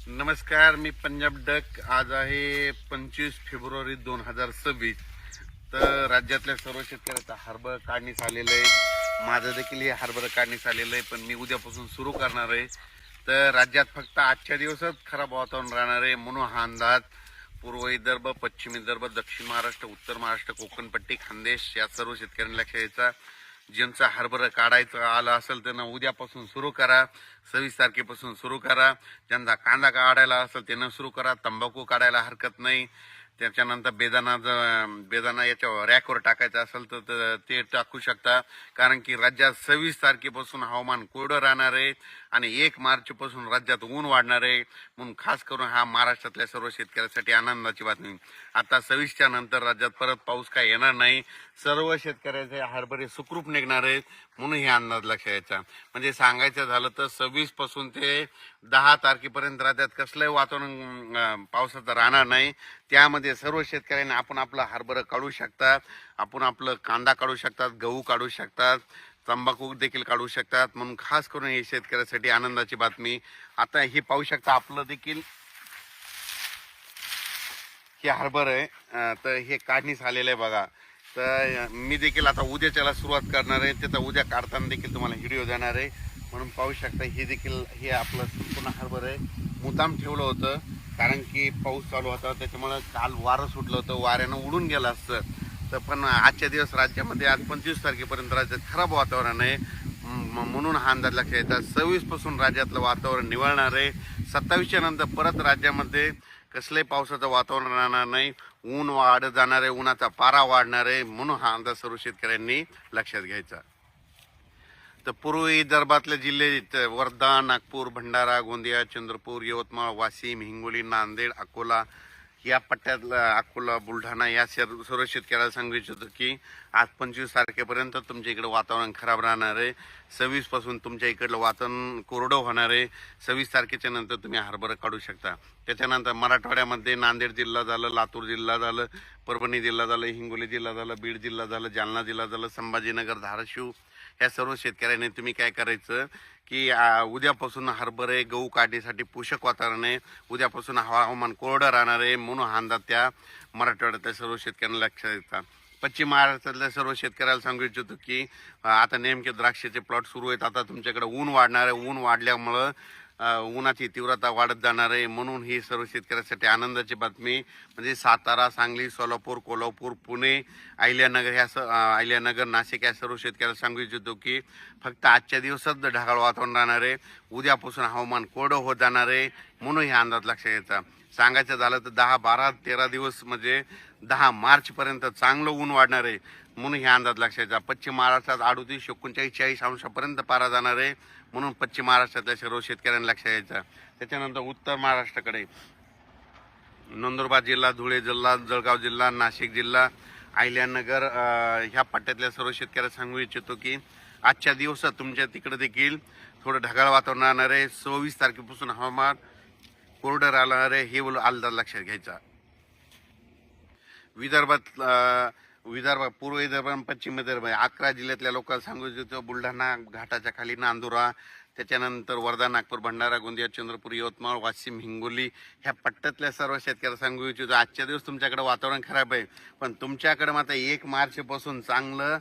नमस्कार, मी पंजाब डक. आज आहे 25 फेब्रुवारी 2026. तर राज्यातल्या सर्व शेतकऱ्याचा हरभरा काढणीस आलेलं आहे. माझं देखील हे हरभरा काढणीस आलेलं आहे, पण मी उद्यापासून सुरू करणार आहे. तर राज्यात फक्त आजच्या दिवसात खराब वातावरण राहणार आहे म्हणून हा अंदाज. पूर्व विदर्भ, पश्चिम विदर्भ, दक्षिण महाराष्ट्र, उत्तर महाराष्ट्र, कोकणपट्टी, खानदेश या सर्व शेतकऱ्यांना लक्ष द्यायचा. ज्यांचा हरभरा काढायचं आलं असेल त्यांना उद्यापासून सुरू करा. 26 तारखेपासून सुरू करा. ज्यांचा कांदा काढायला असेल त्यांना सुरू करा. तंबाखू काढायला हरकत नाही. त्याच्यानंतर बेदाना याच्या रॅकवर टाकायचं असेल तर ते टाकू शकता. कारण की राज्यात 26 तारखेपासून हवामान कोरडं राहणार आहे आणि 1 मार्चपासून राज्यात ऊन वाढणार आहे. म्हणून खास करून हा महाराष्ट्रातल्या सर्व शेतकऱ्यांसाठी आनंदाची बातमी. आता 26च्या नंतर राज्यात परत पाऊस काय येणार नाही. सर्व शेतकऱ्याचे हरभरे सुखरूप निघणार आहेत म्हणून हे अंदाज लक्षात यायचा. म्हणजे सांगायचं झालं तर 26 पासून ते 10 तारखेपर्यंत राज्यात कसलंही वातावरण पावसाचं राहणार नाही. त्यामध्ये सर्व शेतकऱ्यांनी आपण आपला हरभरा काढू शकतात. आपण आपलं कांदा काढू शकतात, गहू काढू शकतात, तंबाखू देखील काढू शकतात. म्हणून खास करून हे शेतकऱ्यासाठी आनंदाची बातमी. आता हे पाहू शकता आपलं देखील हे हरभरा आहे. तर हे काढणीस आलेलं आहे बघा. तर मी देखील आता उद्याच्याला सुरुवात करणार आहे. त्याचा उद्या काढताना देखील तुम्हाला व्हिडिओ देणार आहे. म्हणून पाहू शकता हे देखील हे आपलं संपूर्ण हरभरा आहे. मुद्दाम ठेवलं होतं कारण की पाऊस चालू होता, त्याच्यामुळं काल वारं सुटलं होतं, वाऱ्यानं उडून गेलं असतं. तर पण आजच्या दिवस राज्यामध्ये आज 25 तारखेपर्यंत राज्यात खराब वातावरण आहे म्हणून हा अंदाज लक्षात यायचा. 26 पासून राज्यातलं वातावरण निवळणार आहे. 27च्या नंतर परत राज्यामध्ये कसलंही पावसाचं वातावरण राहणार नाही. ऊन वाढत जाणार आहे, उन्हाचा पारा वाढणार आहे म्हणून हा अंदाज सर्व शेतकऱ्यांनी लक्षात घ्यायचा. तर पूर्व विदर्भातले जिल्हे वर्धा, नागपूर, भंडारा, गोंदिया, चंद्रपूर, यवतमाळ, वाशिम, हिंगोली, नांदेड, अकोला या पट्ट्यातला अकोला, बुलढाणा या सर्व शेतकऱ्याला सांगू इच्छितो की आज 25 तारखेपर्यंत तुमच्या इकडे वातावरण खराब राहणार आहे. 26 पासून तुमच्या इकडलं वातावरण कोरडं होणार आहे. 26 तारखेच्या नंतर तुम्ही हरभरा काढू शकता. त्याच्यानंतर मराठवाड्यामध्ये नांदेड जिल्हा झालं, लातूर जिल्हा झालं, परभणी जिल्हा झालं, हिंगोली जिल्हा झालं, बीड जिल्हा झालं, जालना जिल्हा झालं, संभाजीनगर, धाराशिव ह्या सर्व शेतकऱ्यांनी तुम्ही काय करायचं की उद्यापासून हरभरे गहू काढणीसाठी पोषक वातावरण आहे. उद्यापासून हवामान कोरडं राहणार आहे म्हणून हा अंदाज त्या मराठवाड्यातल्या सर्व शेतकऱ्यांना लक्षात येतात. पश्चिम महाराष्ट्रातल्या सर्व शेतकऱ्याला सांगू इच्छितो की आता नेमके द्राक्षाचे प्लॉट सुरू आहेत. आता तुमच्याकडे ऊन वाढणार आहे. ऊन वाढल्यामुळं उन्हाची तीव्रता वाढत जाणार आहे म्हणून ही सर्व शेतकऱ्यांसाठी आनंदाची बातमी. म्हणजे सातारा, सांगली, सोलापूर, कोल्हापूर, पुणे, अहिल्यानगर, नाशिक या सर्व शेतकऱ्याला सांगू इच्छितो की फक्त आजच्या दिवसात ढगाळ वातावरण राहणार आहे. उद्यापासून हवामान कोरडं होत जाणार आहे म्हणून हे अंदाज लक्षात घ्यायचा. सांगायचं झालं तर 10, 12, 13 दिवस म्हणजे 10 मार्चपर्यंत चांगलं ऊन वाढणार आहे म्हणून हे अंदाज लक्षात घ्यायचा. पश्चिम महाराष्ट्रात 38, 39, 40 अंशापर्यंत पारा जाणार आहे म्हणून पश्चिम महाराष्ट्रातल्या सर्व शेतकऱ्यांना लक्षात घ्यायचा. त्याच्यानंतर उत्तर महाराष्ट्राकडे नंदुरबार जिल्हा, धुळे जिल्हा, जळगाव जिल्हा, नाशिक जिल्हा, अहिल्यानगर ह्या पट्ट्यातल्या सर्व शेतकऱ्यांना सांगू इच्छितो की आजच्या दिवसात तुमच्या तिकडे देखील थोडं ढगाळ वातावरण राहणार आहे. 26 तारखेपासून हवामान कोरडं राहणार आहे हे अंदाज लक्षात घ्यायचा. विदर्भ, पूर्व विदर्भ आणि पश्चिम विदर्भ 11 जिल्ह्यातल्या लोकांना सांगू इच्छितो. बुलढाणा घाटाच्या खाली नांदुरा, त्याच्यानंतर वर्धा, नागपूर, भंडारा, गोंदिया, चंद्रपूर, यवतमाळ, वाशिम, हिंगोली ह्या पट्ट्यातल्या सर्व शेतकऱ्यांना सांगू इच्छितो आजच्या दिवस तुमच्याकडे वातावरण खराब आहे पण तुमच्याकडे मात्र 1 मार्चपासून चांगलं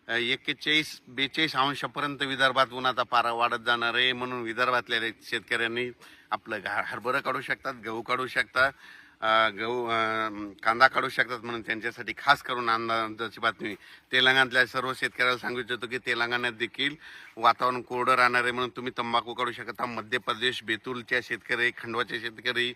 41-42 अंशापर्यंत विदर्भात उन्हाचा पारा वाढत जाणार आहे म्हणून विदर्भातल्या शेतकऱ्यांनी आपलं हरभरा काढू शकतात, गहू काढू शकतात, कांदा काढू शकतात म्हणून त्यांच्यासाठी खास करून आनंदाची बातमी. तेलंगणातल्या सर्व शेतकऱ्याला सांगू इच्छितो की तेलंगणात देखील वातावरण कोरडं राहणार आहे म्हणून तुम्ही तंबाखू काढू शकता. मध्य प्रदेश, बेतूलच्या शेतकरी, खंडवाचे शेतकरी,